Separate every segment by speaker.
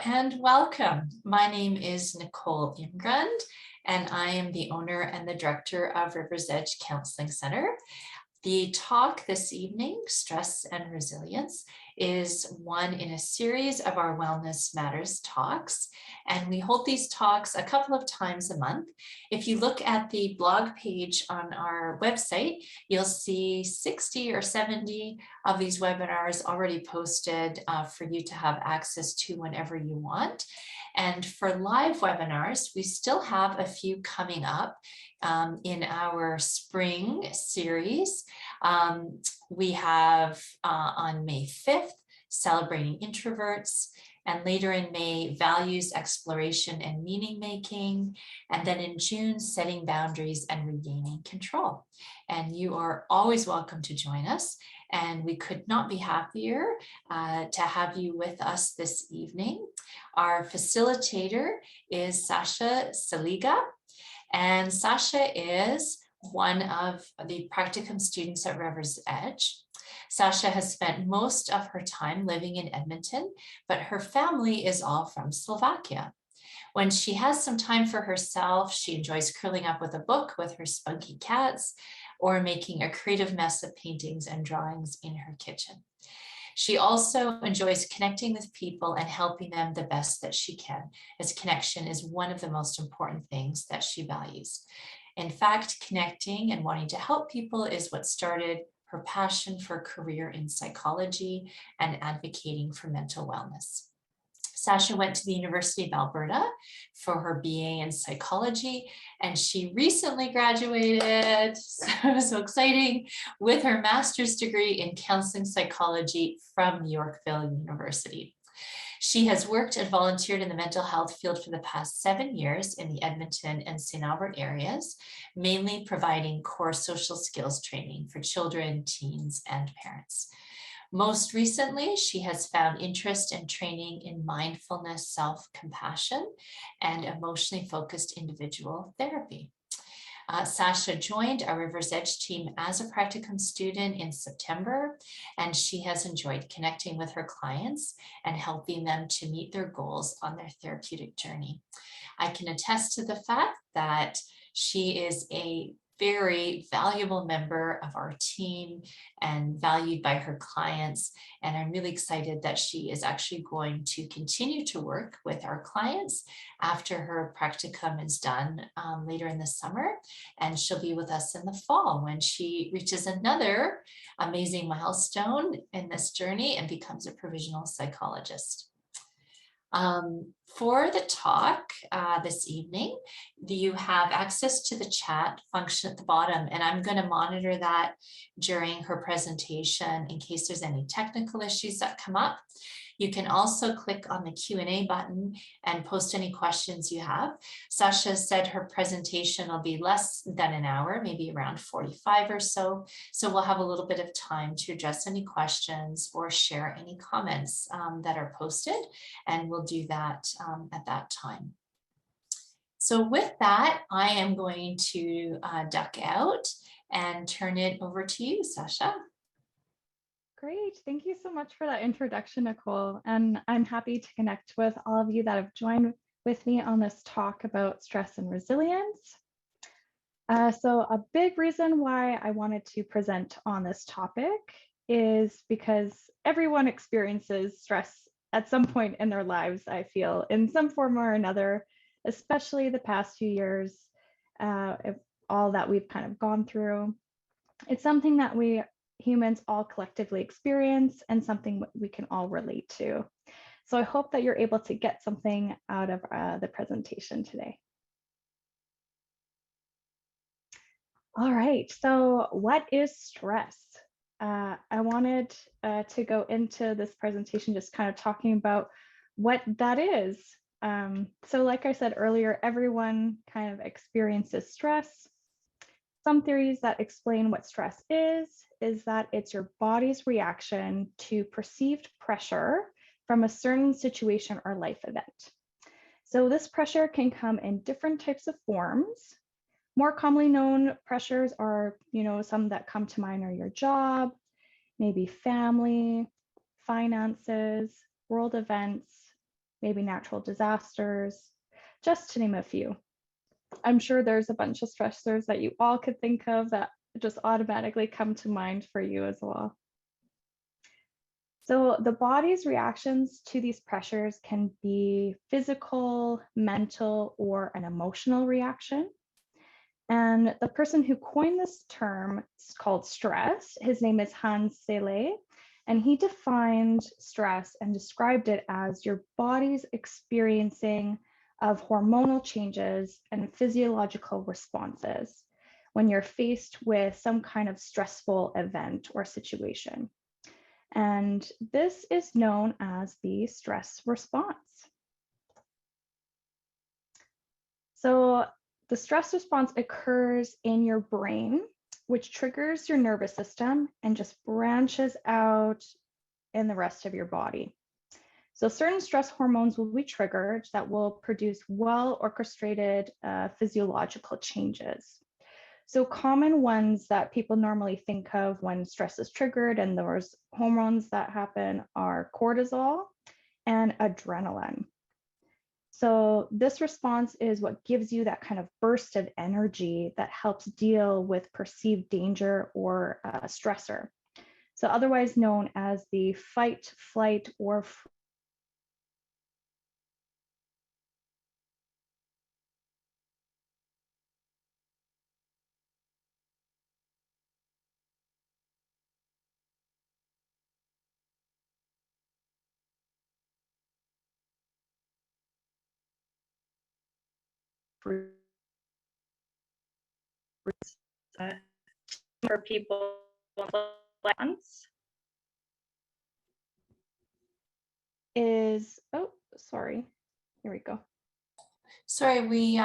Speaker 1: and welcome. My name is Nicole Ingrund, and I am the owner and the director of River's Edge Counseling Center. The talk this evening, Stress and Resilience, is one in a series of our Wellness Matters talks, and we hold these talks a couple of times a month. If you look at the blog page on our website, you'll see 60 or 70 of these webinars already posted for you to have access to whenever you want. And for live webinars, we still have a few coming up in our spring series. We have on May 5th, Celebrating Introverts, and later in May, Values, Exploration, and Meaning Making, and then in June, Setting Boundaries and Regaining Control. And you are always welcome to join us, and we could not be happier to have you with us this evening. Our facilitator is Sasha Seliga, and Sasha is one of the practicum students at River's Edge. Sasha has spent most of her time living in Edmonton, but her family is all from Slovakia. When she has some time for herself, she enjoys curling up with a book with her spunky cats or making a creative mess of paintings and drawings in her kitchen. She also enjoys connecting with people and helping them the best that she can, as connection is one of the most important things that she values. In fact, connecting and wanting to help people is what started her passion for a career in psychology and advocating for mental wellness. Sasha went to the University of Alberta for her BA in psychology, and she recently graduated, so exciting, with her master's degree in counseling psychology from Yorkville University. She has worked and volunteered in the mental health field for the past 7 years in the Edmonton and St. Albert areas, mainly providing core social skills training for children, teens, and parents. Most recently, she has found interest in training in mindfulness, self-compassion, and emotionally focused individual therapy. Sasha joined our River's Edge team as a practicum student in September, and she has enjoyed connecting with her clients and helping them to meet their goals on their therapeutic journey. I can attest to the fact that she is a very valuable member of our team and valued by her clients. And I'm really excited that she is actually going to continue to work with our clients after her practicum is done later in the summer. And she'll be with us in the fall when she reaches another amazing milestone in this journey and becomes a provisional psychologist. For the talk this evening, you have access to the chat function at the bottom, and I'm going to monitor that during her presentation in case there's any technical issues that come up. You can also click on the Q&A button and post any questions you have. Sasha said her presentation will be less than an hour, maybe around 45 or so. So we'll have a little bit of time to address any questions or share any comments that are posted, and we'll do that at that time. So with that, I am going to duck out and turn it over to you, Sasha.
Speaker 2: Great. Thank you so much for that introduction, Nicole. And I'm happy to connect with all of you that have joined with me on this talk about stress and resilience. So a big reason why I wanted to present on this topic is because everyone experiences stress at some point in their lives, I feel, in some form or another, especially the past few years, all that we've kind of gone through. It's something that we humans all collectively experience and something we can all relate to. So I hope that you're able to get something out of the presentation today. All right, so what is stress? I wanted to go into this presentation just kind of talking about what that is. So like I said earlier, everyone kind of experiences stress. Some theories that explain what stress is that it's your body's reaction to perceived pressure from a certain situation or life event. So this pressure can come in different types of forms. More commonly known pressures are, some that come to mind are your job, maybe family, finances, world events, maybe natural disasters, just to name a few. I'm sure there's a bunch of stressors that you all could think of that just automatically come to mind for you as well. So the body's reactions to these pressures can be physical, mental, or an emotional reaction. And the person who coined this term is called stress. His name is Hans Selye, and he defined stress and described it as your body's experiencing of hormonal changes and physiological responses when you're faced with some kind of stressful event or situation. And this is known as the stress response. So the stress response occurs in your brain, which triggers your nervous system and just branches out in the rest of your body. So certain stress hormones will be triggered that will produce well-orchestrated physiological changes. So common ones that people normally think of when stress is triggered and those hormones that happen are cortisol and adrenaline. So this response is what gives you that kind of burst of energy that helps deal with perceived danger or stressor. So otherwise known as the fight, flight, or for people is, oh, sorry, here we go.
Speaker 1: Sorry, we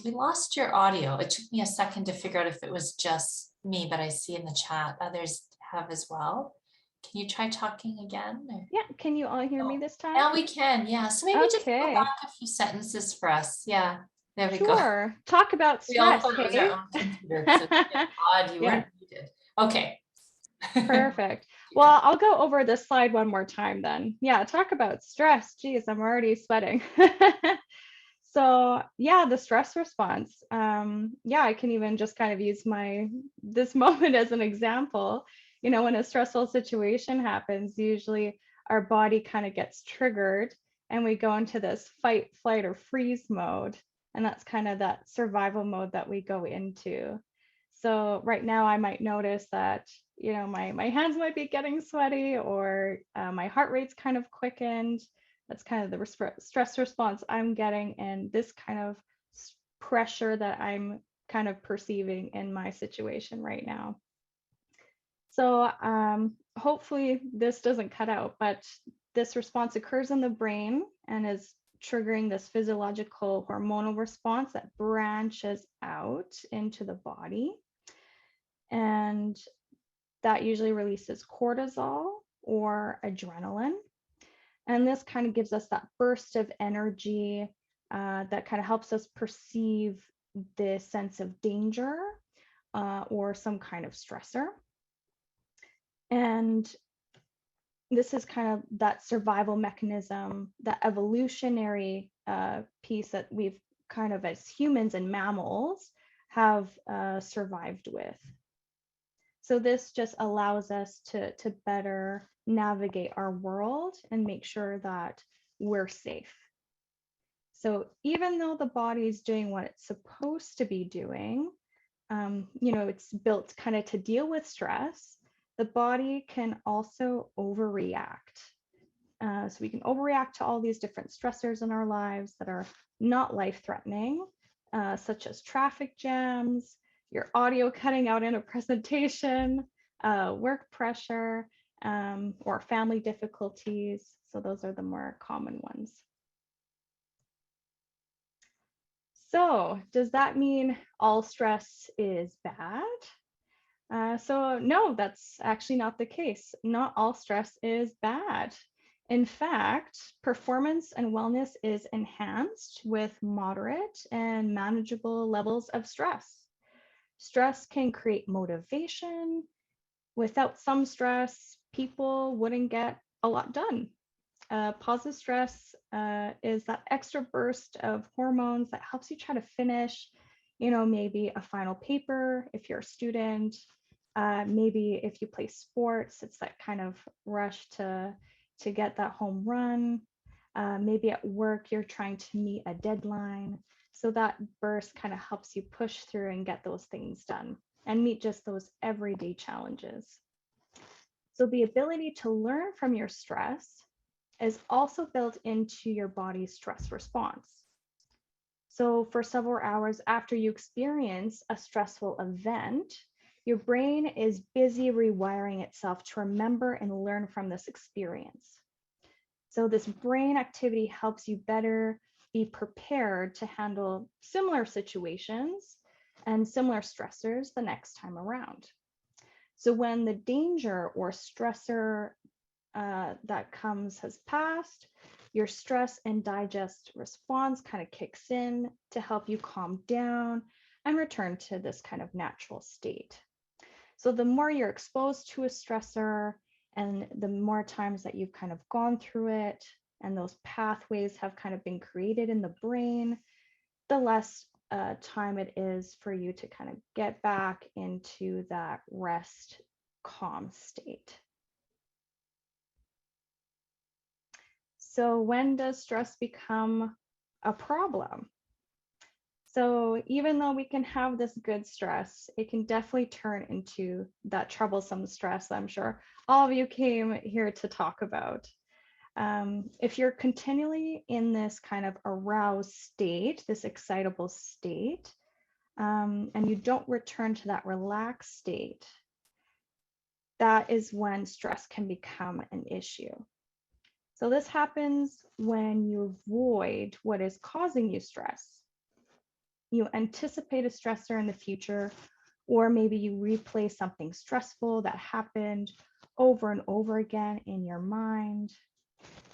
Speaker 1: lost your audio. It took me a second to figure out if it was just me, but I see in the chat others have as well. Can you try talking again? Or?
Speaker 2: Yeah, can you all hear me this time?
Speaker 1: Now we can, yeah. So maybe just go
Speaker 2: Okay.
Speaker 1: back a few sentences for us. Yeah, there we go.
Speaker 2: Sure. Talk about
Speaker 1: We all
Speaker 2: stress,
Speaker 1: thought it was our own computer, so odd you weren't muted. Okay.
Speaker 2: Perfect. Well, I'll go over this slide one more time then. Yeah, talk about stress. Geez, I'm already sweating. So yeah, the stress response. Yeah, I can even just kind of use this moment as an example. You know, when a stressful situation happens, usually our body kind of gets triggered and we go into this fight, flight, or freeze mode. And that's kind of that survival mode that we go into. So right now I might notice that, you know, my hands might be getting sweaty, or my heart rate's kind of quickened. That's kind of the stress response I'm getting, and this kind of pressure that I'm kind of perceiving in my situation right now. So hopefully this doesn't cut out, but this response occurs in the brain and is triggering this physiological hormonal response that branches out into the body. And that usually releases cortisol or adrenaline. And this kind of gives us that burst of energy that kind of helps us perceive this sense of danger or some kind of stressor. And this is kind of that survival mechanism, that evolutionary piece that we've kind of, as humans and mammals, have survived with. So this just allows us to better navigate our world and make sure that we're safe. So even though the body is doing what it's supposed to be doing, you know, it's built kind of to deal with stress, the body can also overreact. So we can overreact to all these different stressors in our lives that are not life-threatening, such as traffic jams, your audio cutting out in a presentation, work pressure, or family difficulties. So those are the more common ones. So does that mean all stress is bad? So no, that's actually not the case. Not all stress is bad. In fact, performance and wellness is enhanced with moderate and manageable levels of stress. Stress can create motivation. Without some stress, people wouldn't get a lot done. Positive stress is that extra burst of hormones that helps you try to finish, maybe a final paper if you're a student. Maybe if you play sports, it's that kind of rush to get that home run. Maybe at work, you're trying to meet a deadline. So that burst kind of helps you push through and get those things done and meet just those everyday challenges. So the ability to learn from your stress is also built into your body's stress response. So for several hours after you experience a stressful event, your brain is busy rewiring itself to remember and learn from this experience. So this brain activity helps you better be prepared to handle similar situations and similar stressors the next time around. So when the danger or stressor that comes has passed, your stress and digest response kind of kicks in to help you calm down and return to this kind of natural state. So the more you're exposed to a stressor and the more times that you've kind of gone through it and those pathways have kind of been created in the brain, the less time it is for you to kind of get back into that rest, calm state. So when does stress become a problem? So even though we can have this good stress, it can definitely turn into that troublesome stress that I'm sure all of you came here to talk about. If you're continually in this kind of aroused state, this excitable state, and you don't return to that relaxed state, that is when stress can become an issue. So this happens when you avoid what is causing you stress. You anticipate a stressor in the future, or maybe you replay something stressful that happened over and over again in your mind.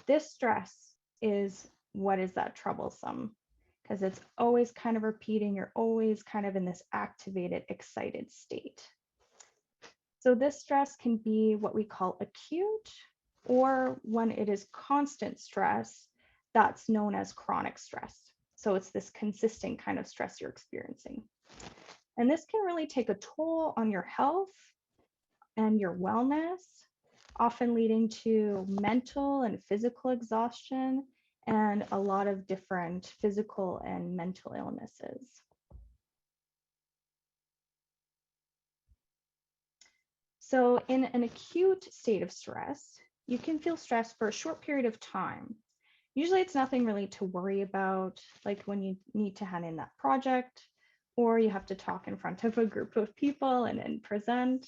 Speaker 2: This stress is what is that troublesome, because it's always kind of repeating. You're always kind of in this activated, excited state. So this stress can be what we call acute, or when it is constant stress, that's known as chronic stress. So it's this consistent kind of stress you're experiencing. And this can really take a toll on your health and your wellness, often leading to mental and physical exhaustion and a lot of different physical and mental illnesses. So in an acute state of stress, you can feel stress for a short period of time. Usually it's nothing really to worry about, like when you need to hand in that project, or you have to talk in front of a group of people and present.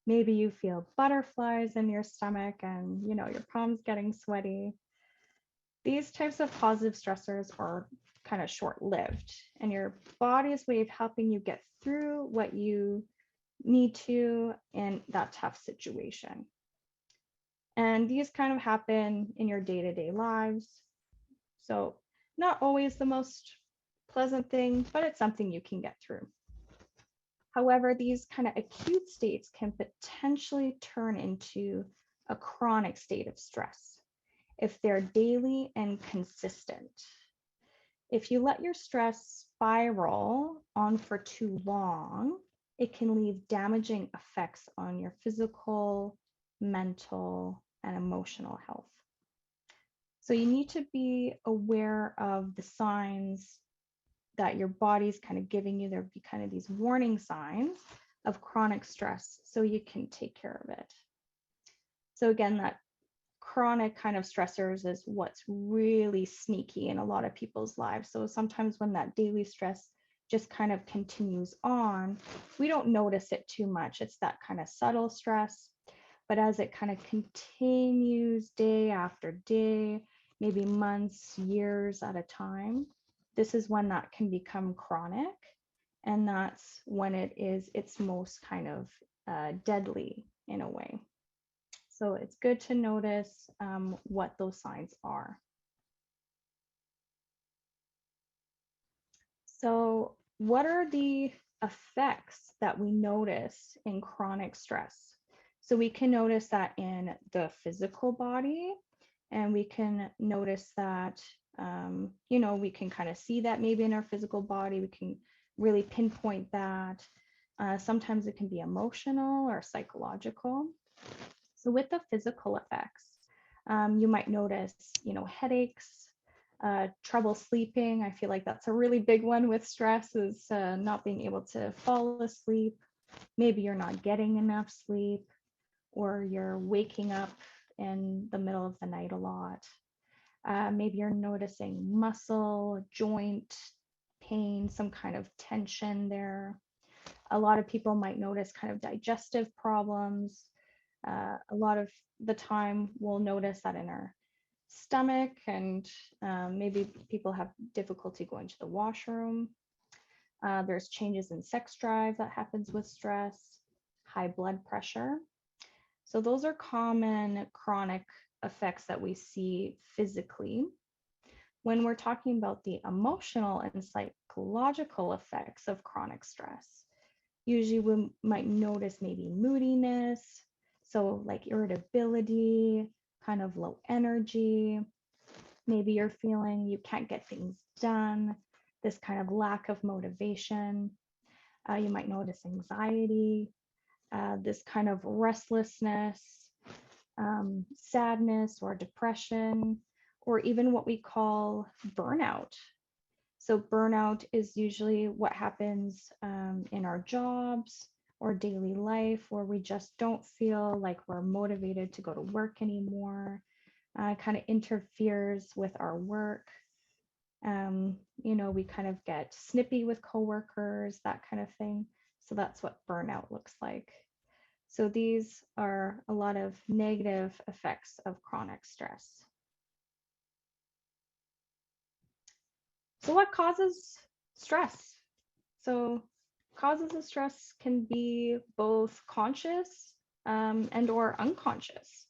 Speaker 2: Maybe you feel butterflies in your stomach and your palms getting sweaty. These types of positive stressors are kind of short-lived, and your body's way of helping you get through what you need to in that tough situation. And these kind of happen in your day-to-day lives. So not always the most pleasant thing, but it's something you can get through. However, these kind of acute states can potentially turn into a chronic state of stress if they're daily and consistent. If you let your stress spiral on for too long, it can leave damaging effects on your physical, mental, and emotional health. So you need to be aware of the signs that your body's kind of giving you. There'll be kind of these warning signs of chronic stress so you can take care of it. So again, that chronic kind of stressors is what's really sneaky in a lot of people's lives. So sometimes when that daily stress just kind of continues on, we don't notice it too much. It's that kind of subtle stress. But as it kind of continues day after day, maybe months, years at a time, this is when that can become chronic. And that's when it is its most kind of deadly in a way. So it's good to notice what those signs are. So what are the effects that we notice in chronic stress? So we can notice that in the physical body, And we can notice that, we can kind of see that maybe in our physical body. We can really pinpoint that. Sometimes it can be emotional or psychological. So with the physical effects, you might notice, headaches, trouble sleeping. I feel like that's a really big one with stress, is not being able to fall asleep. Maybe you're not getting enough sleep, or you're waking up in the middle of the night a lot. Maybe you're noticing muscle, joint pain, some kind of tension there. A lot of people might notice kind of digestive problems. A lot of the time we'll notice that in our stomach, and maybe people have difficulty going to the washroom. There's changes in sex drive that happens with stress, high blood pressure. So those are common chronic effects that we see physically. When we're talking about the emotional and psychological effects of chronic stress, usually we might notice maybe moodiness, so like irritability, kind of low energy. Maybe you're feeling you can't get things done, this kind of lack of motivation. You might notice anxiety, this kind of restlessness, sadness or depression, or even what we call burnout. So burnout is usually what happens in our jobs or daily life, where we just don't feel like we're motivated to go to work anymore. Kind of interferes with our work. We kind of get snippy with coworkers, that kind of thing. So that's what burnout looks like. So these are a lot of negative effects of chronic stress. So what causes stress? So causes of stress can be both conscious and or unconscious.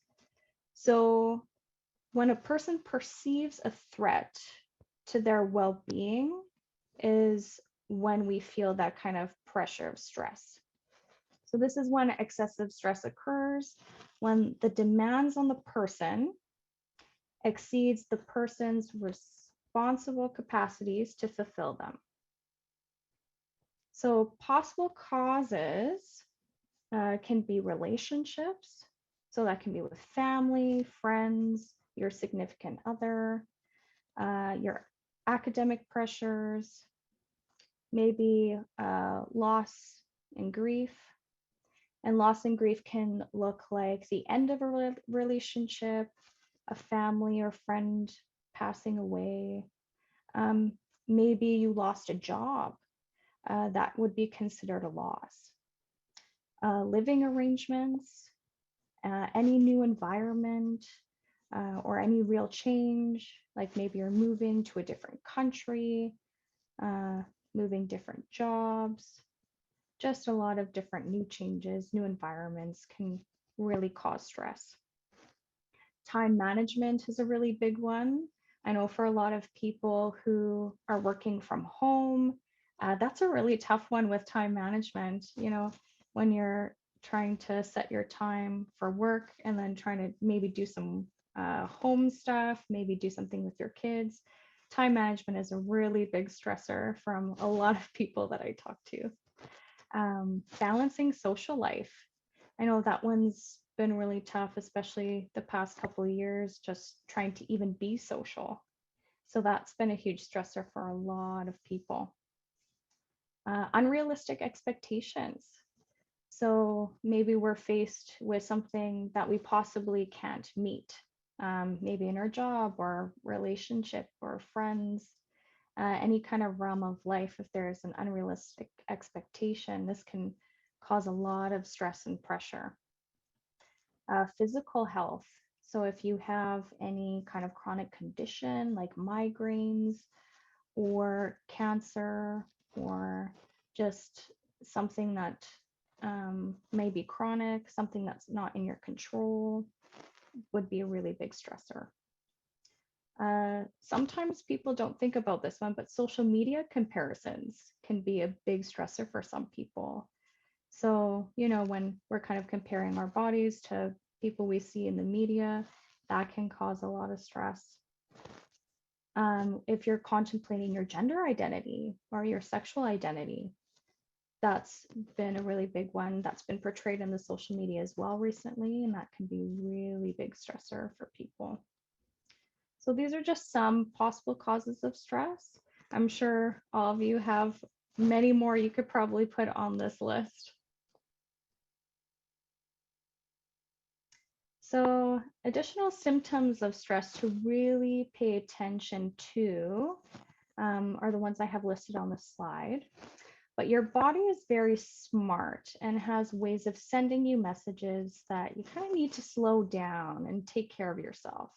Speaker 2: So when a person perceives a threat to their well-being is when we feel that kind of pressure of stress. So this is when excessive stress occurs, when the demands on the person exceeds the person's responsible capacities to fulfill them. So possible causes can be relationships. So that can be with family, friends, your significant other, your academic pressures, maybe loss and grief. And loss and grief can look like the end of a relationship, a family or friend passing away. Maybe you lost a job. That would be considered a loss. Living arrangements, any new environment, or any real change, like maybe you're moving to a different country, moving different jobs. Just a lot of different new changes, new environments can really cause stress. Time management is a really big one. I know for a lot of people who are working from home, that's a really tough one with time management. When you're trying to set your time for work and then trying to maybe do some home stuff, maybe do something with your kids. Time management is a really big stressor from a lot of people that I talk to. Balancing social life. I know that one's been really tough, especially the past couple of years, just trying to even be social. So that's been a huge stressor for a lot of people. Unrealistic expectations. So maybe we're faced with something that we possibly can't meet, maybe in our job or relationship or friends. Any kind of realm of life, if there's an unrealistic expectation, this can cause a lot of stress and pressure. Physical health. So if you have any kind of chronic condition like migraines or cancer, or just something that may be chronic, something that's not in your control, would be a really big stressor. Sometimes people don't think about this one, but social media comparisons can be a big stressor for some people. So, when we're kind of comparing our bodies to people we see in the media, that can cause a lot of stress. If you're contemplating your gender identity or your sexual identity, that's been a really big one that's been portrayed in the social media as well recently, and that can be really big stressor for people. So these are just some possible causes of stress. I'm sure all of you have many more you could probably put on this list. So additional symptoms of stress to really pay attention to are the ones I have listed on the slide. But your body is very smart and has ways of sending you messages that you kind of need to slow down and take care of yourself.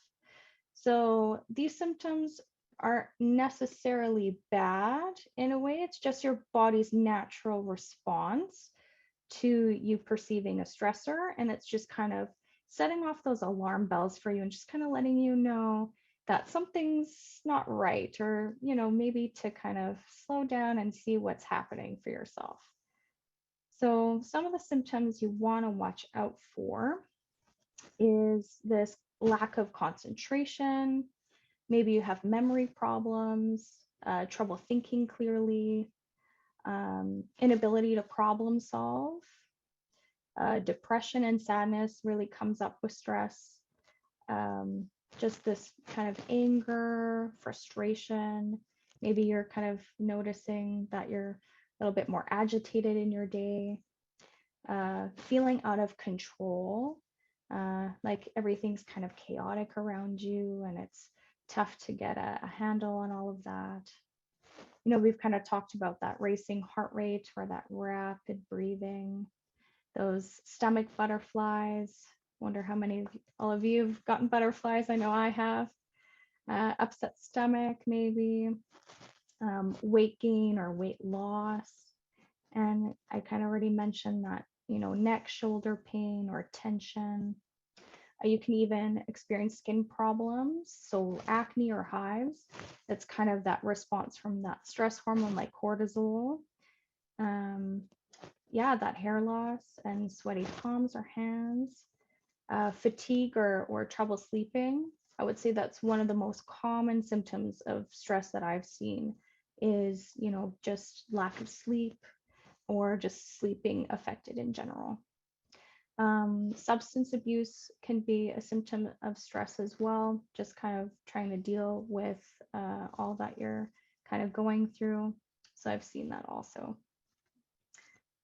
Speaker 2: So these symptoms aren't necessarily bad in a way, it's just your body's natural response to you perceiving a stressor. And it's just kind of setting off those alarm bells for you and just kind of letting you know that something's not right, or, you know, maybe to kind of slow down and see what's happening for yourself. So some of the symptoms you want to watch out for is this lack of concentration. Maybe you have memory problems, trouble thinking clearly, inability to problem solve. Depression and sadness really comes up with stress. Just this kind of anger, frustration. Maybe you're kind of noticing that you're a little bit more agitated in your day. Feeling out of control, like everything's kind of chaotic around you and it's tough to get a handle on all of that. You know, we've kind of talked about that racing heart rate or that rapid breathing, those stomach butterflies. Wonder how many of all of you have gotten butterflies. I know I have. Upset stomach, maybe. Weight gain or weight loss. And I kind of already mentioned that, you know, neck, shoulder pain or tension. You can even experience skin problems, so acne or hives. That's kind of that response from that stress hormone like cortisol. Yeah, that hair loss and sweaty palms or hands. Fatigue or trouble sleeping. I would say that's one of the most common symptoms of stress that I've seen is, you know, just lack of sleep or just sleeping affected in general. Substance abuse can be a symptom of stress as well, just kind of trying to deal with all that you're kind of going through. So I've seen that also.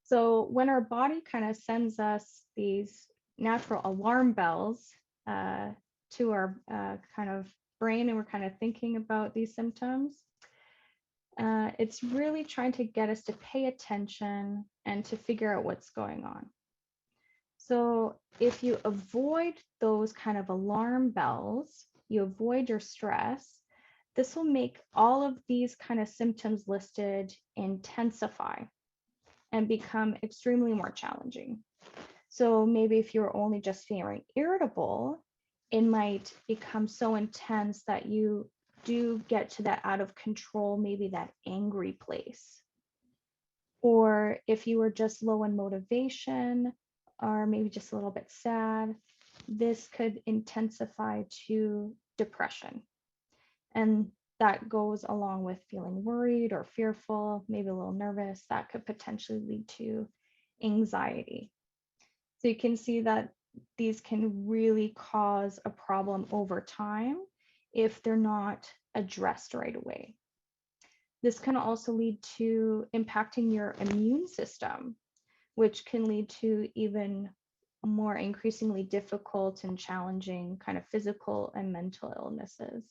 Speaker 2: So when our body kind of sends us these natural alarm bells to our kind of brain, and we're kind of thinking about these symptoms, it's really trying to get us to pay attention and to figure out what's going on. So if you avoid those kind of alarm bells, you avoid your stress, this will make all of these kind of symptoms listed intensify and become extremely more challenging. So maybe if you're only just feeling irritable, it might become so intense that you do get to that out of control, maybe that angry place. Or if you were just low in motivation, or maybe just a little bit sad, this could intensify to depression. And that goes along with feeling worried or fearful, maybe a little nervous. That could potentially lead to anxiety. So you can see that these can really cause a problem over time if they're not addressed right away. This can also lead to impacting your immune system, which can lead to even more increasingly difficult and challenging kind of physical and mental illnesses.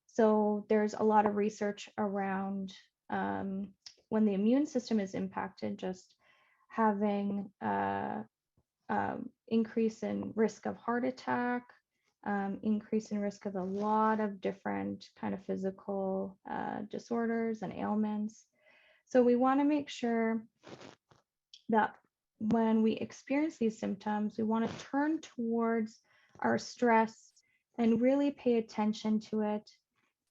Speaker 2: So there's a lot of research around when the immune system is impacted, just having increase in risk of heart attack, increase in risk of a lot of different kind of physical disorders and ailments. So we want to make sure that when we experience these symptoms, we want to turn towards our stress and really pay attention to it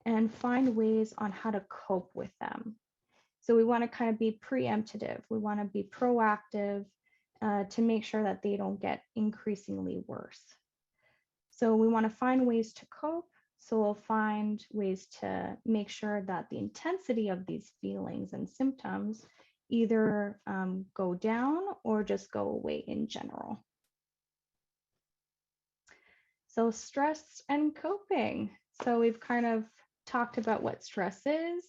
Speaker 2: and find ways on how to cope with them. So we want to kind of be preemptive. We want to be proactive to make sure that they don't get increasingly worse. So we want to find ways to cope. So we'll find ways to make sure that the intensity of these feelings and symptoms either go down or just go away in general. So stress and coping. So we've kind of talked about what stress is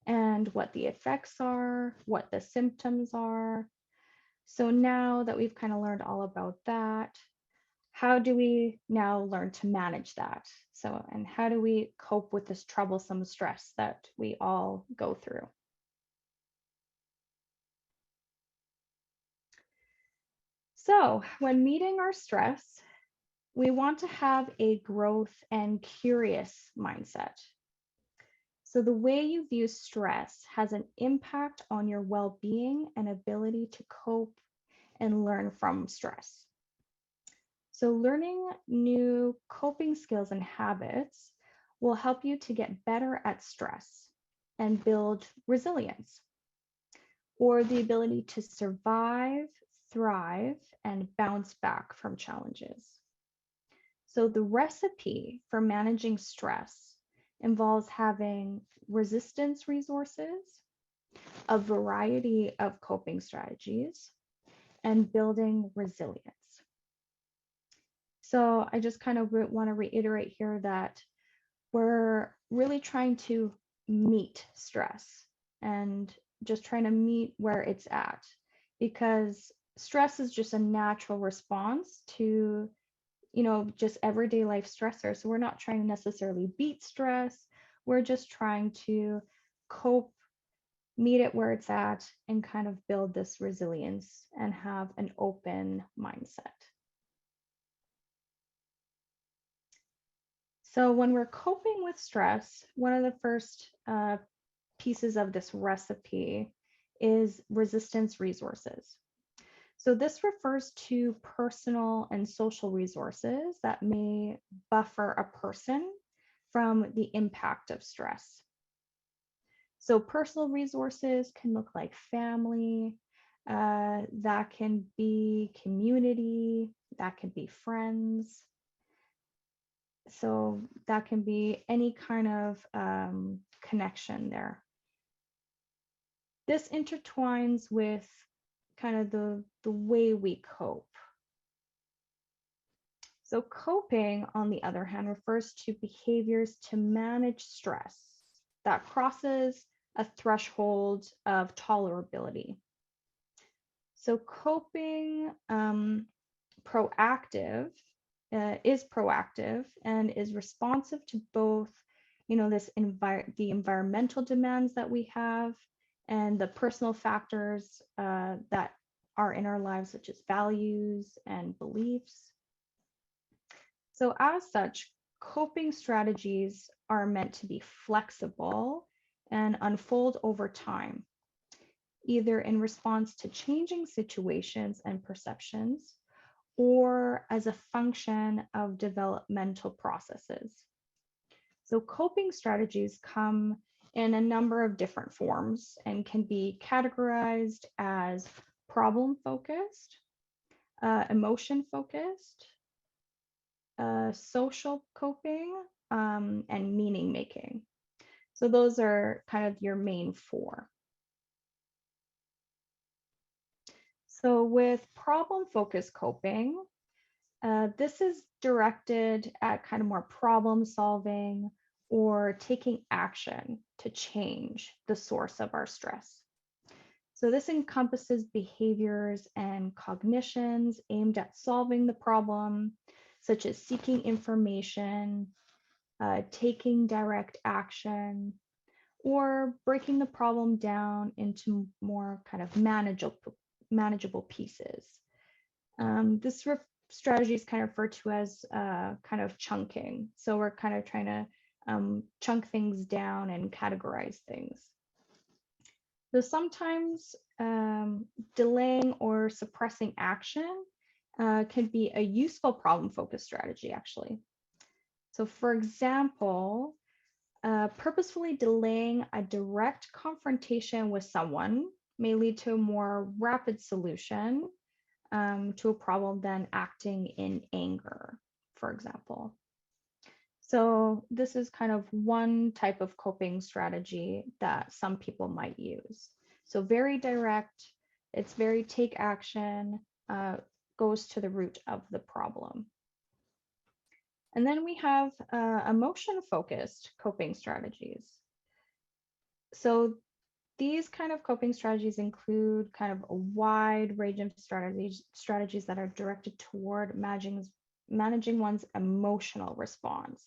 Speaker 2: and what the effects are, what the symptoms are. So now that we've kind of learned all about that, how do we now learn to manage that? So, and how do we cope with this troublesome stress that we all go through? So, when meeting our stress, we want to have a growth and curious mindset. So, the way you view stress has an impact on your well being and ability to cope and learn from stress. So, learning new coping skills and habits will help you to get better at stress and build resilience, or the ability to survive, thrive, and bounce back from challenges. So, the recipe for managing stress involves having resistance resources, a variety of coping strategies, and building resilience. So I just kind of want to reiterate here that we're really trying to meet stress and just trying to meet where it's at, because stress is just a natural response to, just everyday life stressors. So we're not trying to necessarily beat stress. We're just trying to cope, meet it where it's at, and kind of build this resilience and have an open mindset. So when we're coping with stress, one of the first pieces of this recipe is resistance resources. So this refers to personal and social resources that may buffer a person from the impact of stress. So personal resources can look like family, that can be community, that can be friends. So that can be any kind of connection there. This intertwines with kind of the way we cope. So coping, on the other hand, refers to behaviors to manage stress that crosses a threshold of tolerability. So coping proactive is proactive and is responsive to both, the environmental demands that we have and the personal factors that are in our lives, such as values and beliefs. So as such, coping strategies are meant to be flexible and unfold over time, either in response to changing situations and perceptions, or as a function of developmental processes. So coping strategies come in a number of different forms and can be categorized as problem-focused, emotion-focused, social coping, and meaning-making. So those are kind of your main four. So with problem-focused coping, this is directed at kind of more problem solving or taking action to change the source of our stress. So this encompasses behaviors and cognitions aimed at solving the problem, such as seeking information, taking direct action, or breaking the problem down into more kind of manageable pieces. This strategy is kind of referred to as kind of chunking. So we're kind of trying to chunk things down and categorize things. So sometimes delaying or suppressing action can be a useful problem-focused strategy, actually. So for example, purposefully delaying a direct confrontation with someone may lead to a more rapid solution to a problem than acting in anger, for example. So this is kind of one type of coping strategy that some people might use. So very direct, it's very take action, goes to the root of the problem. And then we have emotion-focused coping strategies. So these kind of coping strategies include kind of a wide range of strategies that are directed toward managing one's emotional response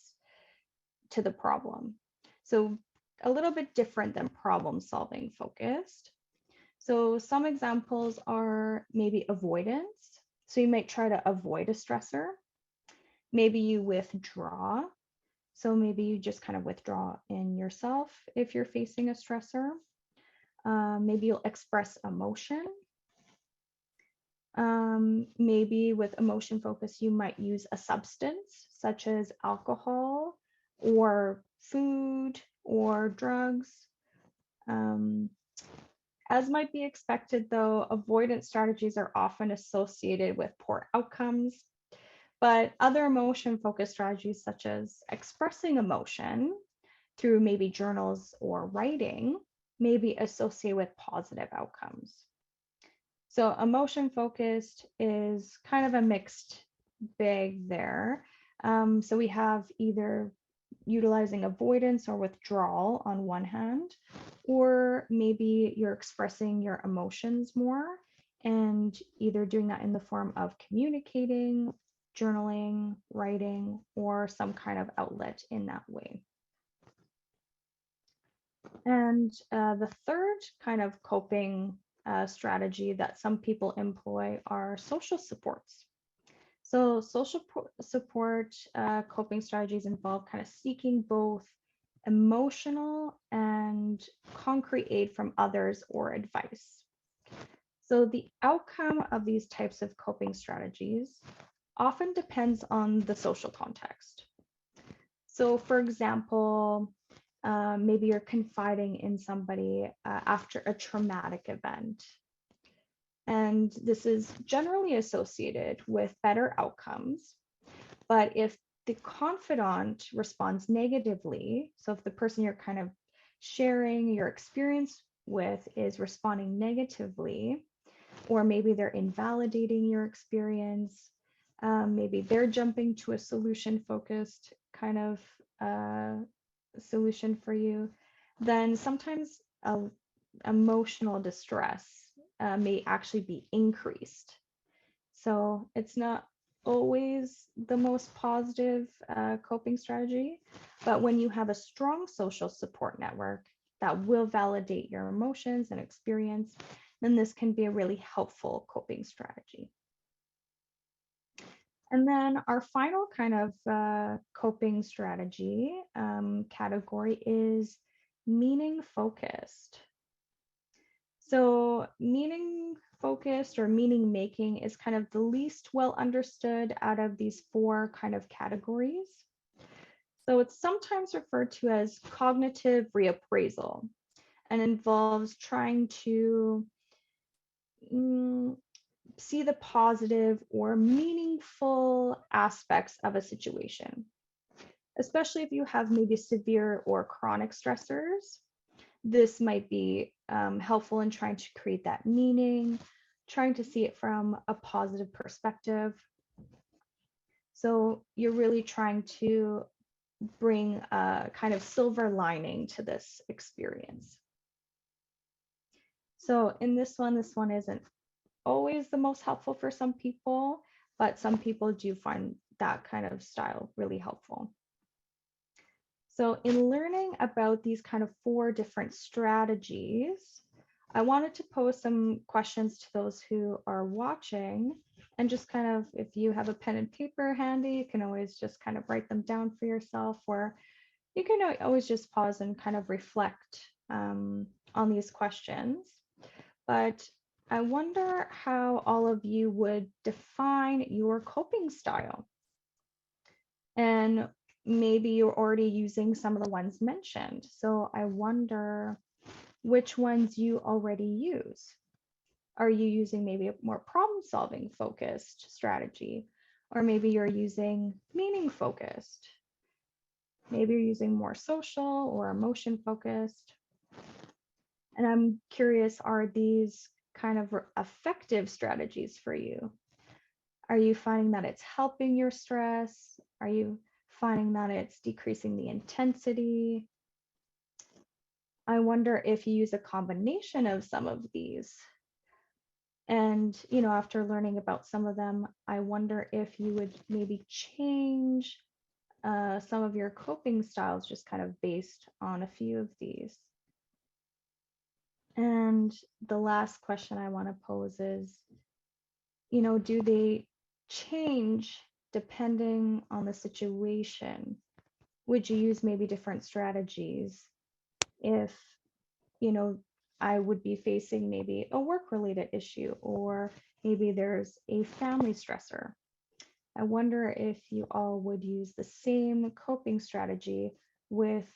Speaker 2: to the problem. So a little bit different than problem solving focused. So some examples are maybe avoidance. So you might try to avoid a stressor. Maybe you withdraw. So maybe you just kind of withdraw in yourself if you're facing a stressor. Maybe you'll express emotion. Maybe with emotion focus, you might use a substance such as alcohol or food or drugs. As might be expected, though, avoidance strategies are often associated with poor outcomes, but other emotion-focused strategies such as expressing emotion through maybe journals or writing may be associated with positive outcomes. So emotion-focused is kind of a mixed bag there. So we have either utilizing avoidance or withdrawal on one hand, or maybe you're expressing your emotions more and either doing that in the form of communicating, journaling, writing, or some kind of outlet in that way. And the third kind of coping strategy that some people employ are social supports. So social support coping strategies involve kind of seeking both emotional and concrete aid from others or advice. So the outcome of these types of coping strategies often depends on the social context. So for example, maybe you're confiding in somebody after a traumatic event. And this is generally associated with better outcomes. But if the confidant responds negatively, so if the person you're kind of sharing your experience with is responding negatively, or maybe they're invalidating your experience, maybe they're jumping to a solution-focused kind of solution for you, then sometimes emotional distress may actually be increased. So it's not always the most positive coping strategy, but when you have a strong social support network that will validate your emotions and experience, then this can be a really helpful coping strategy. And then our final kind of coping strategy category is meaning focused. So meaning focused or meaning making is kind of the least well understood out of these four kind of categories. So it's sometimes referred to as cognitive reappraisal and involves trying to see the positive or meaningful aspects of a situation, especially if you have maybe severe or chronic stressors. This might be helpful in trying to create that meaning, trying to see it from a positive perspective. So you're really trying to bring a kind of silver lining to this experience. So in this one isn't always the most helpful for some people, but some people do find that kind of style really helpful. So in learning about these kind of four different strategies, I wanted to pose some questions to those who are watching, and just kind of, if you have a pen and paper handy, you can always just kind of write them down for yourself, or you can always just pause and kind of reflect on these questions. But I wonder how all of you would define your coping style. And maybe you're already using some of the ones mentioned. So I wonder which ones you already use. Are you using maybe a more problem-solving focused strategy? Or maybe you're using meaning focused. Maybe you're using more social or emotion focused. And I'm curious, are these kind of effective strategies for you? Are you finding that it's helping your stress? Are you finding that it's decreasing the intensity? I wonder if you use a combination of some of these. And, after learning about some of them, I wonder if you would maybe change some of your coping styles just kind of based on a few of these. And the last question I want to pose is, do they change depending on the situation? Would you use maybe different strategies if, I would be facing maybe a work-related issue, or maybe there's a family stressor? I wonder if you all would use the same coping strategy with,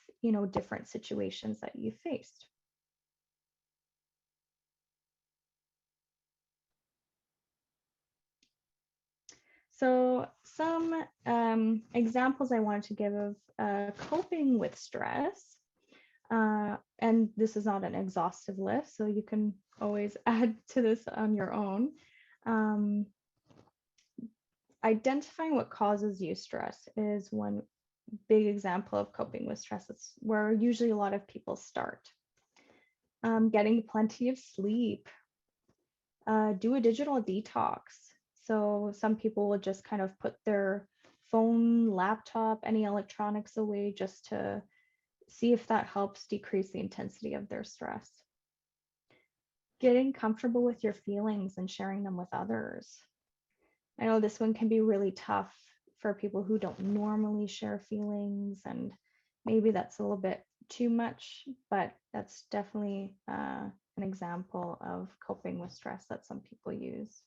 Speaker 2: different situations that you faced. So some examples I wanted to give of coping with stress. And this is not an exhaustive list, so you can always add to this on your own. Identifying what causes you stress is one big example of coping with stress. It's where usually a lot of people start. Getting plenty of sleep. Do a digital detox. So some people will just kind of put their phone, laptop, any electronics away just to see if that helps decrease the intensity of their stress. Getting comfortable with your feelings and sharing them with others. I know this one can be really tough for people who don't normally share feelings, and maybe that's a little bit too much, but that's definitely an example of coping with stress that some people use.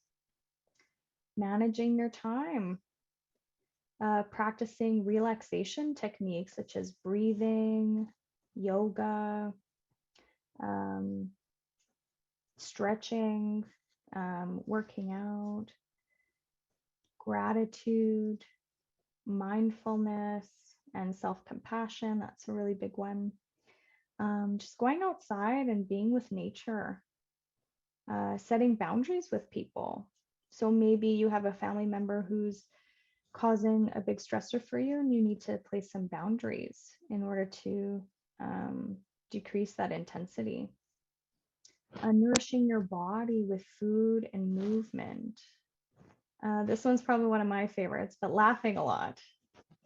Speaker 2: Managing your time. Practicing relaxation techniques such as breathing, yoga, stretching, working out, gratitude, mindfulness, and self-compassion. That's a really big one. Just going outside and being with nature. Setting boundaries with people. So maybe you have a family member who's causing a big stressor for you, and you need to place some boundaries in order to decrease that intensity. Nourishing your body with food and movement. This one's probably one of my favorites, but laughing a lot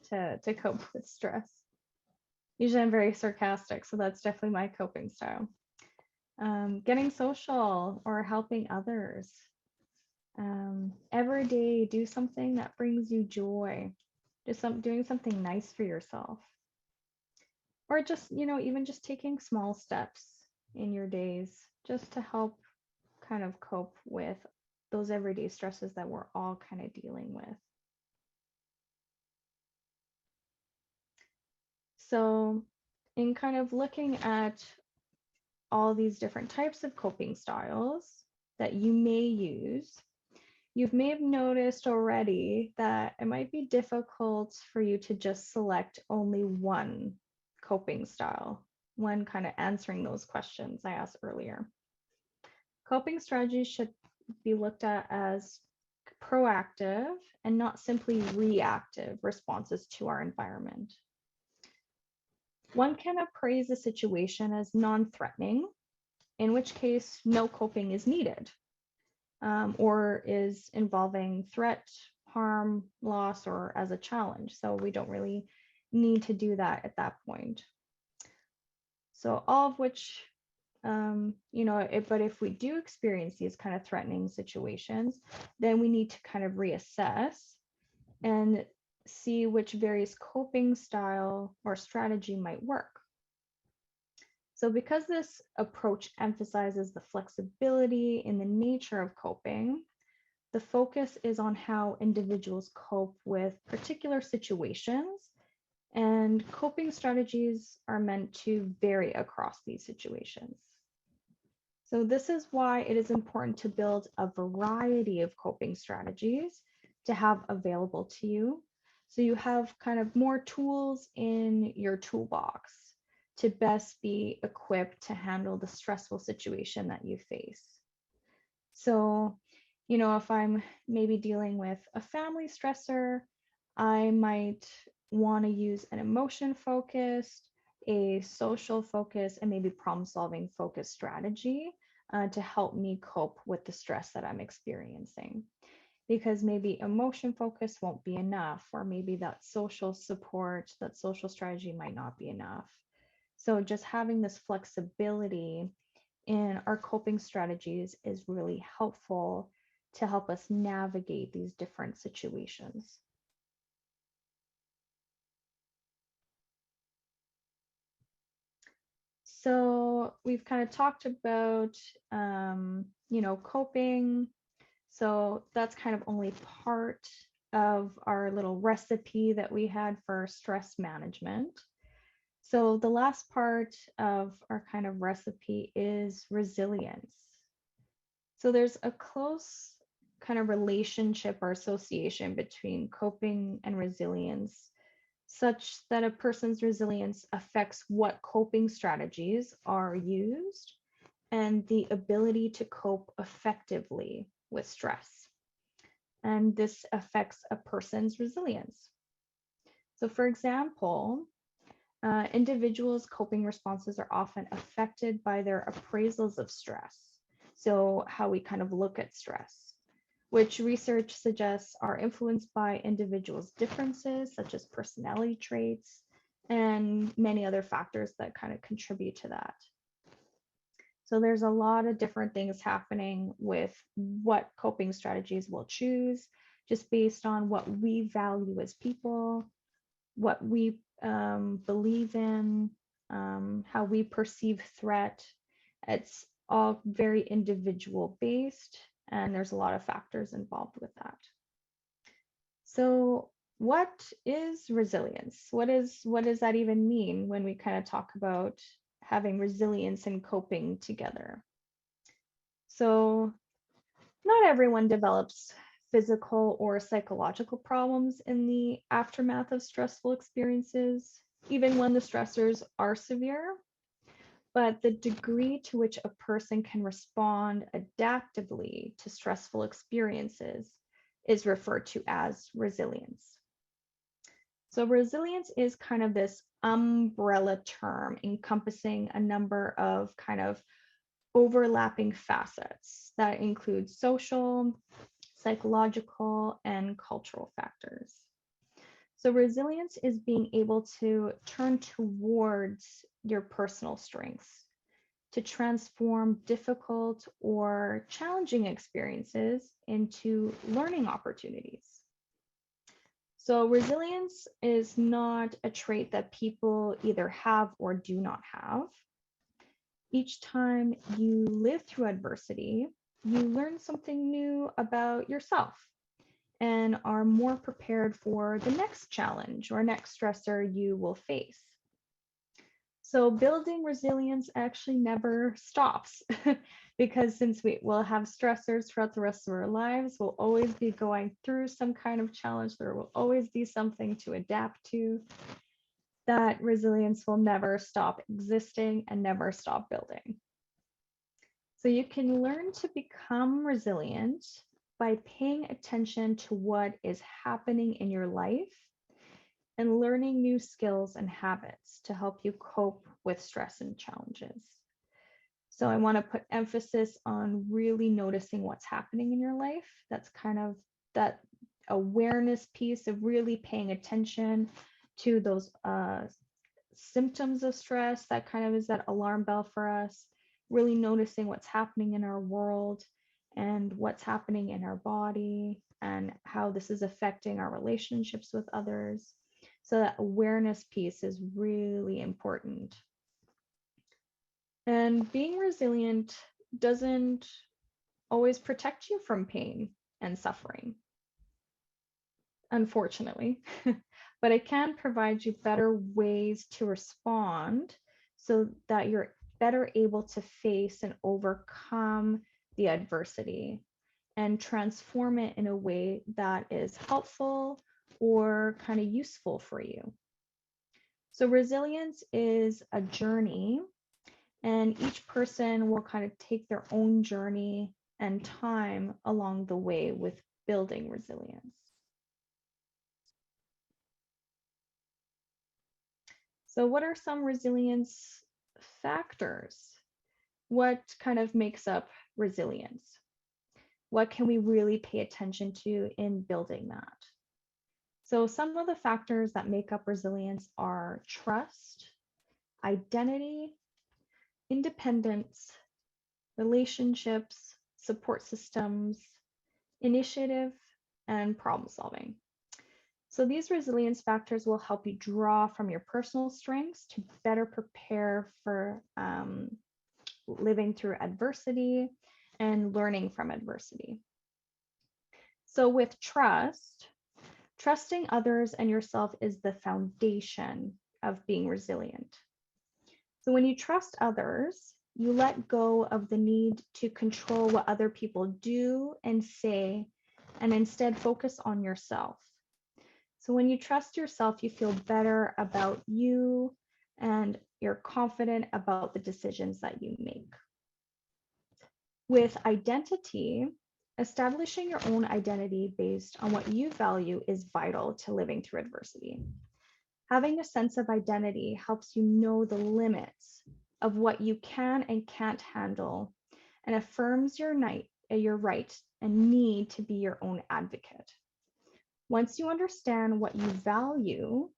Speaker 2: to cope with stress. Usually I'm very sarcastic, so that's definitely my coping style. Getting social or helping others. Every day, do something that brings you joy. Doing something nice for yourself. Or just, even just taking small steps in your days just to help kind of cope with those everyday stresses that we're all kind of dealing with. So in kind of looking at all these different types of coping styles that you may use, you may have noticed already that it might be difficult for you to just select only one coping style when kind of answering those questions I asked earlier. Coping strategies should be looked at as proactive and not simply reactive responses to our environment. One can appraise a situation as non-threatening, in which case no coping is needed, or is involving threat, harm, loss, or as a challenge. So we don't really need to do that at that point. So all of which, but if we do experience these kind of threatening situations, then we need to kind of reassess and see which various coping style or strategy might work. So because this approach emphasizes the flexibility in the nature of coping, the focus is on how individuals cope with particular situations, and coping strategies are meant to vary across these situations. So this is why it is important to build a variety of coping strategies to have available to you. So you have kind of more tools in your toolbox to best be equipped to handle the stressful situation that you face. So, if I'm maybe dealing with a family stressor, I might want to use an emotion focused, a social focus, and maybe problem solving focused strategy to help me cope with the stress that I'm experiencing. Because maybe emotion focus won't be enough, or maybe that social support, that social strategy might not be enough. So just having this flexibility in our coping strategies is really helpful to help us navigate these different situations. So we've kind of talked about, coping. So that's kind of only part of our little recipe that we had for stress management. So the last part of our kind of recipe is resilience. So there's a close kind of relationship or association between coping and resilience, such that a person's resilience affects what coping strategies are used and the ability to cope effectively with stress. And this affects a person's resilience. So, for example, individuals' coping responses are often affected by their appraisals of stress. So, how we kind of look at stress, which research suggests are influenced by individuals' differences, such as personality traits, and many other factors that kind of contribute to that. So there's a lot of different things happening with what coping strategies we'll choose, just based on what we value as people, what we believe in, how we perceive threat. It's all very individual based, and there's a lot of factors involved with that. So what is resilience? What does that even mean when we kind of talk about having resilience and coping together? So not everyone develops physical or psychological problems in the aftermath of stressful experiences, even when the stressors are severe. But the degree to which a person can respond adaptively to stressful experiences is referred to as resilience. So resilience is kind of this umbrella term encompassing a number of kind of overlapping facets that include social, psychological, and cultural factors. So resilience is being able to turn towards your personal strengths to transform difficult or challenging experiences into learning opportunities. So resilience is not a trait that people either have or do not have. Each time you live through adversity, you learn something new about yourself and are more prepared for the next challenge or next stressor you will face. So building resilience actually never stops because since we will have stressors throughout the rest of our lives, we'll always be going through some kind of challenge. There will always be something to adapt to. That resilience will never stop existing and never stop building. So you can learn to become resilient by paying attention to what is happening in your life and learning new skills and habits to help you cope with stress and challenges. So I want to put emphasis on really noticing what's happening in your life. That's kind of that awareness piece of really paying attention to those symptoms of stress. That kind of is that alarm bell for us, really noticing what's happening in our world and what's happening in our body and how this is affecting our relationships with others. So that awareness piece is really important. And being resilient doesn't always protect you from pain and suffering, unfortunately, but it can provide you better ways to respond so that you're better able to face and overcome the adversity and transform it in a way that is helpful or kind of useful for you. So resilience is a journey, and each person will kind of take their own journey and time along the way with building resilience. So what are some resilience factors? What kind of makes up resilience? What can we really pay attention to in building that? So some of the factors that make up resilience are trust, identity, independence, relationships, support systems, initiative, and problem solving. So these resilience factors will help you draw from your personal strengths to better prepare for living through adversity and learning from adversity. So with trust, trusting others and yourself is the foundation of being resilient. So when you trust others, you let go of the need to control what other people do and say, and instead focus on yourself. So when you trust yourself, you feel better about you and you're confident about the decisions that you make. With identity, establishing your own identity based on what you value is vital to living through adversity. Having a sense of identity helps you know the limits of what you can and can't handle and affirms your right and need to be your own advocate. Once you understand what you value,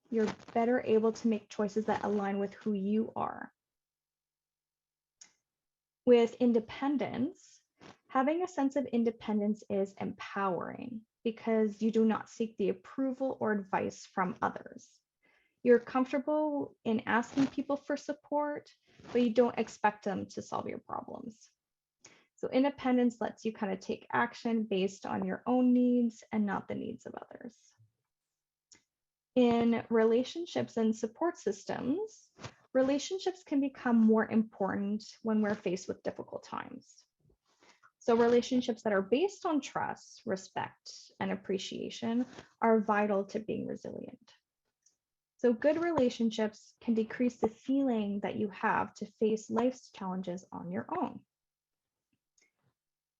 Speaker 2: you're better able to make choices that align with who you are. With independence, having a sense of independence is empowering because you do not seek the approval or advice from others. You're comfortable in asking people for support, but you don't expect them to solve your problems. So independence lets you kind of take action based on your own needs and not the needs of others. In relationships and support systems, relationships can become more important when we're faced with difficult times. So relationships that are based on trust, respect, and appreciation are vital to being resilient. So good relationships can decrease the feeling that you have to face life's challenges on your own.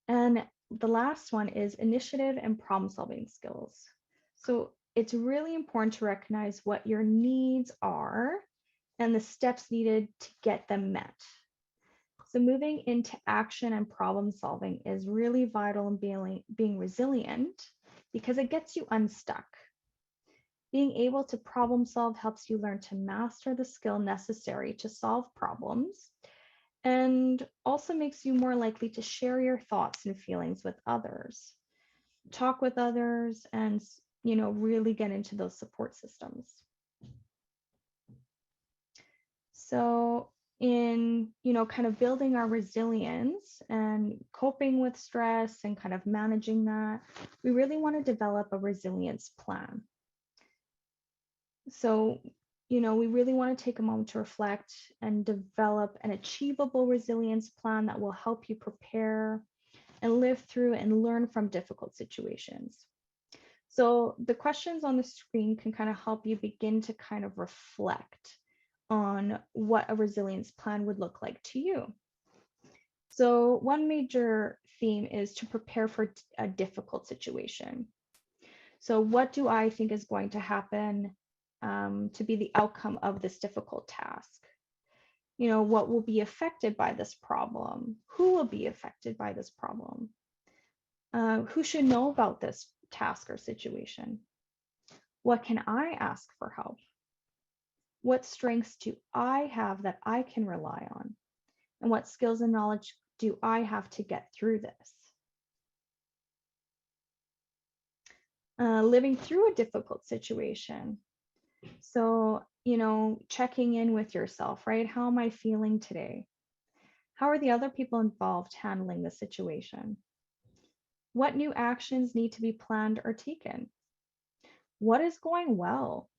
Speaker 2: And the last one is initiative and problem-solving skills. So it's really important to recognize what your needs are and the steps needed to get them met. So moving into action and problem solving is really vital in being resilient because it gets you unstuck. Being able to problem solve helps you learn to master the skill necessary to solve problems and also makes you more likely to share your thoughts and feelings with others, talk with others, and really get into those support systems. So in kind of building our resilience and coping with stress and kind of managing that, we really want to develop a resilience plan. So we really want to take a moment to reflect and develop an achievable resilience plan that will help you prepare and live through and learn from difficult situations. So the questions on the screen can kind of help you begin to kind of reflect on what a resilience plan would look like to you. So one major theme is to prepare for a difficult situation. So what do I think is going to happen to be the outcome of this difficult task? What will be affected by this problem? Who will be affected by this problem? Who should know about this task or situation? What can I ask for help? What strengths do I have that I can rely on? And what skills and knowledge do I have to get through this? Living through a difficult situation. So, checking in with yourself, right? How am I feeling today? How are the other people involved handling the situation? What new actions need to be planned or taken? What is going well?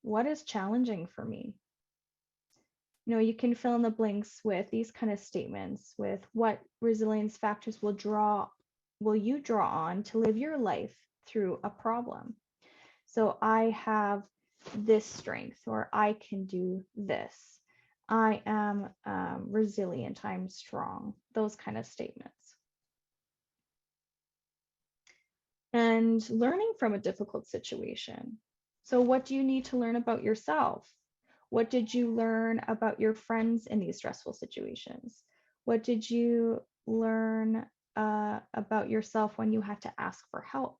Speaker 2: What is challenging for me? You can fill in the blanks with these kind of statements with what resilience factors will draw will you draw on to live your life through a problem? So I have this strength, or I can do this. I am resilient, I'm strong, those kind of statements. And learning from a difficult situation. So what do you need to learn about yourself? What did you learn about your friends in these stressful situations? What did you learn about yourself when you had to ask for help?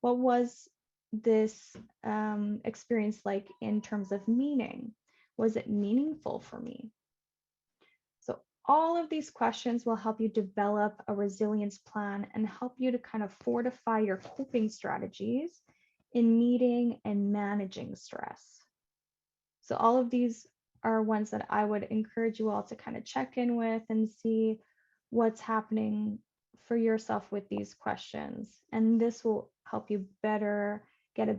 Speaker 2: What was this experience like in terms of meaning? Was it meaningful for me? So all of these questions will help you develop a resilience plan and help you to kind of fortify your coping strategies in meeting and managing stress. So all of these are ones that I would encourage you all to kind of check in with and see what's happening for yourself with these questions. And this will help you better get a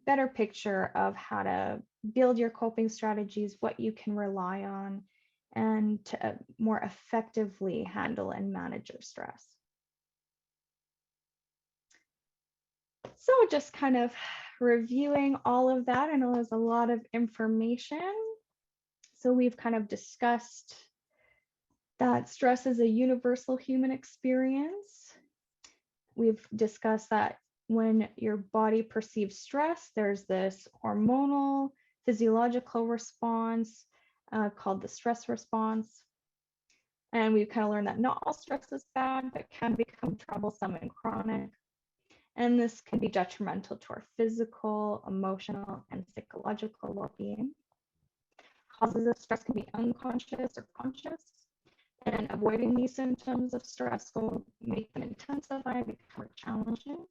Speaker 2: better picture of how to build your coping strategies, what you can rely on, and to more effectively handle and manage your stress. So just kind of reviewing all of that, I know there's a lot of information. So we've kind of discussed that stress is a universal human experience. We've discussed that when your body perceives stress, there's this hormonal, physiological response called the stress response. And we've kind of learned that not all stress is bad, but can become troublesome and chronic. And this can be detrimental to our physical, emotional, and psychological well-being. Causes of stress can be unconscious or conscious, and avoiding these symptoms of stress will make them intensify and become more challenging.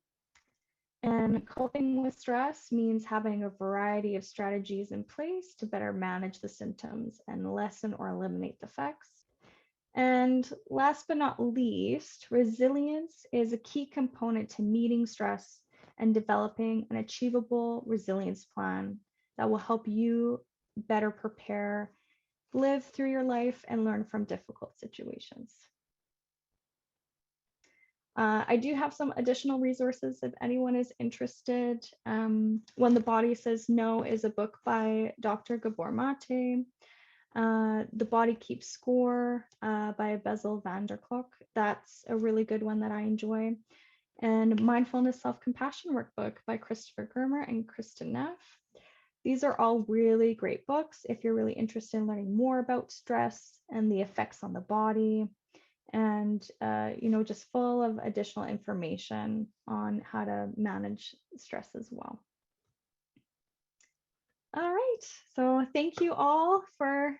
Speaker 2: And coping with stress means having a variety of strategies in place to better manage the symptoms and lessen or eliminate the effects. And last but not least, resilience is a key component to meeting stress and developing an achievable resilience plan that will help you better prepare, live through your life, and learn from difficult situations. I do have some additional resources if anyone is interested. When the Body Says No is a book by Dr. Gabor Mate. The Body Keeps Score by Bessel van der Kolk. That's a really good one that I enjoy. And Mindfulness Self-Compassion Workbook by Christopher Germer and Kristen Neff. These are all really great books if you're really interested in learning more about stress and the effects on the body, and just full of additional information on how to manage stress as well. All right, so thank you all for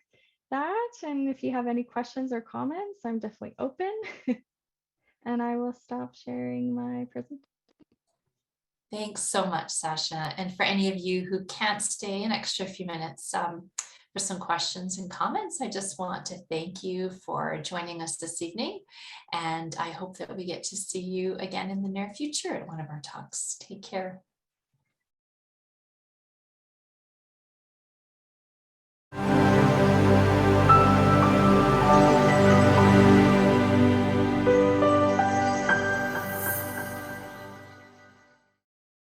Speaker 2: that. And if you have any questions or comments, I'm definitely open. And I will stop sharing my presentation.
Speaker 1: Thanks so much, Sasha. And for any of you who can't stay an extra few minutes for some questions and comments, I just want to thank you for joining us this evening. And I hope that we get to see you again in the near future at one of our talks. Take care.